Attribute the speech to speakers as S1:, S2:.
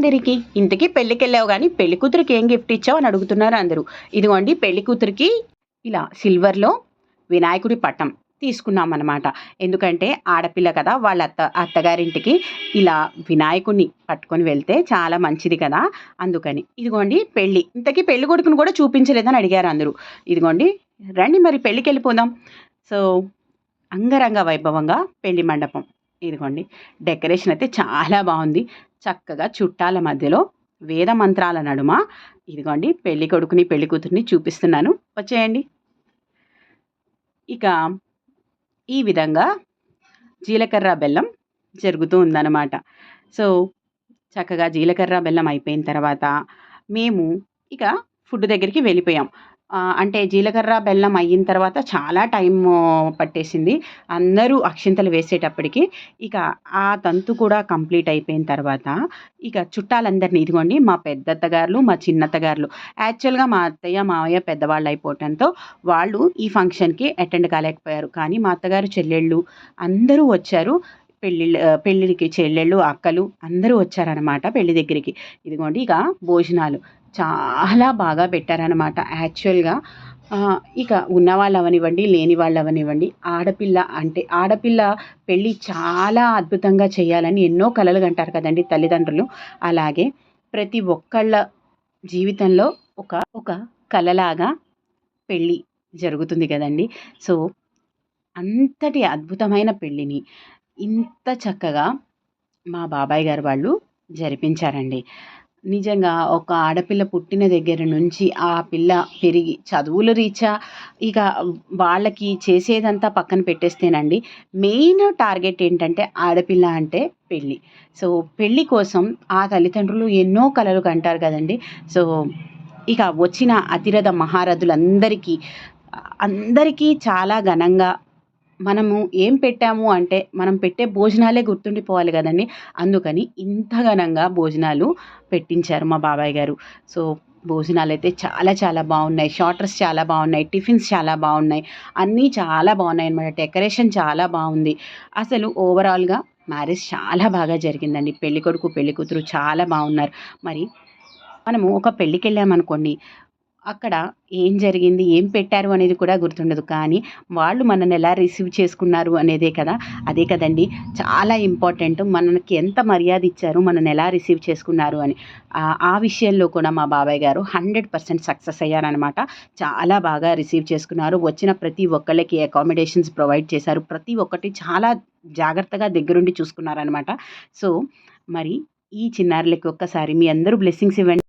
S1: అందరికీ. ఇంతకీ పెళ్ళికెళ్ళావు గానీ పెళ్లి కూతురికి ఏం గిఫ్ట్ ఇచ్చావు అని అడుగుతున్నారు అందరూ. ఇదిగోండి పెళ్లి కూతురికి ఇలా సిల్వర్‌లో వినాయకుడి పటం తీసుకున్నామనమాట. ఎందుకంటే ఆడపిల్ల కదా! వాళ్ళ అత్తగారింటికి ఇలా వినాయకుడిని పట్టుకొని వెళ్తే చాలా మంచిది కదా! అందుకని. ఇదిగోండి పెళ్లి. ఇంతకీ పెళ్లి కొడుకుని కూడా చూపించలేదని అడిగారు అందరూ. ఇదిగోండి రండి మరి పెళ్ళికెళ్ళిపోదాం. సో, అంగరంగ వైభవంగా పెళ్లి మండపం. ఇదిగోండి డెకరేషన్ అయితే చాలా బాగుంది. చక్కగా చుట్టాల మధ్యలో వేద మంత్రాల నడుమ ఇదిగోండి పెళ్లి కొడుకుని పెళ్లి కూతుర్ని చూపిస్తున్నాను, వచ్చేయండి. ఇక ఈ విధంగా జీలకర్ర బెల్లం జరుగుతూ ఉందన్నమాట. సో, చక్కగా జీలకర్ర బెల్లం అయిపోయిన తర్వాత మేము ఇక ఫుడ్ దగ్గరికి వెళ్ళిపోయాం. అంటే జీలకర్ర బెల్లం అయిన తర్వాత చాలా టైము పట్టేసింది. అందరూ అక్షింతలు వేసేటప్పటికి ఇక ఆ తంతు కూడా కంప్లీట్ అయిపోయిన తర్వాత ఇక చుట్టాలందరినీ ఇదిగోండి మా పెద్దత్తగారులు, మా చిన్నత్తగారులు యాక్చువల్‌గా మా అత్తయ్య, మావయ్య పెద్దవాళ్ళు అయిపోవటంతో వాళ్ళు ఈ ఫంక్షన్‌కి అటెండ్ కాలేకపోయారు. కానీ మా అత్తగారు చెల్లెళ్ళు అందరూ వచ్చారు. పెళ్ళిళ్ళకి చెల్లెళ్ళు, అక్కలు అందరూ వచ్చారనమాట పెళ్లి దగ్గరికి. ఇదిగోండి ఇక భోజనాలు చాలా బాగా పెట్టారనమాట. యాక్చువల్‌గా ఇక ఉన్నవాళ్ళు అవ్వనివ్వండి, లేని వాళ్ళు అవ్వనివ్వండి, ఆడపిల్ల పెళ్ళి చాలా అద్భుతంగా చేయాలని ఎన్నో కలలు కంటారు కదండీ తల్లిదండ్రులు. అలాగే ప్రతి ఒక్కళ్ళ జీవితంలో ఒక ఒక కలలాగా పెళ్ళి జరుగుతుంది కదండీ. సో, అంతటి అద్భుతమైన పెళ్ళిని ఇంత చక్కగా మా బాబాయ్ గారు వాళ్ళు జరిపించారండి. నిజంగా ఒక ఆడపిల్ల పుట్టిన దగ్గర నుంచి ఆ పిల్ల పెరిగి చదువుల రీత్యా ఇక వాళ్ళకి చేసేదంతా పక్కన పెట్టేస్తేనండి, మెయిన్ టార్గెట్ ఏంటంటే ఆడపిల్ల అంటే పెళ్ళి. సో, పెళ్ళి కోసం ఆ తల్లిదండ్రులు ఎన్నో కలలు కంటారు కదండీ. సో, ఇక వచ్చిన అతిరథ మహారథులందరికీ అందరికీ చాలా ఘనంగా మనము ఏం పెట్టాము అంటే, మనం పెట్టే భోజనాలే గుర్తుండిపోవాలి గదండీ! అందుకని ఇంత ఘనంగా భోజనాలు పెట్టించారు మా బాబాయ్ గారు. సో, భోజనాలైతే చాలా చాలా బావున్నాయి. స్టార్టర్స్ చాలా బావున్నాయి. టిఫిన్స్ చాలా బావున్నాయి. అన్నీ చాలా బావున్నాయన్నమాట. డెకరేషన్ చాలా బావుంది. అసలు ఓవరాల్‌గా మ్యారేజ్ చాలా బాగా జరిగిందండి. పెళ్ళికొడుకు, పెళ్ళికూతురు చాలా బావున్నారు. మరి మనము ఒక పెళ్ళికెళ్ళామనుకోండి, అక్కడ ఏం జరిగింది, ఏం పెట్టారు అనేది కూడా గుర్తుండదు. కానీ వాళ్ళు మనల్ని ఎలా రిసీవ్ చేసుకున్నారు అనేదే కదా! అదే కదండీ చాలా ఇంపార్టెంట్. మనకి ఎంత మర్యాద ఇచ్చారు, మనల్ని ఎలా రిసీవ్ చేసుకున్నారు అని. ఆ విషయంలో కూడా మా బాబాయ్ గారు 100% సక్సెస్ అయ్యారనమాట. చాలా బాగా రిసీవ్ చేసుకున్నారు. వచ్చిన ప్రతి ఒక్కళ్ళకి అకామిడేషన్స్ ప్రొవైడ్ చేశారు. ప్రతి ఒక్కటి చాలా జాగ్రత్తగా దగ్గరుండి చూసుకున్నారనమాట. సో, మరి ఈ చిన్నారులకి ఒక్కసారి మీ అందరూ బ్లెస్సింగ్స్ ఇవ్వండి.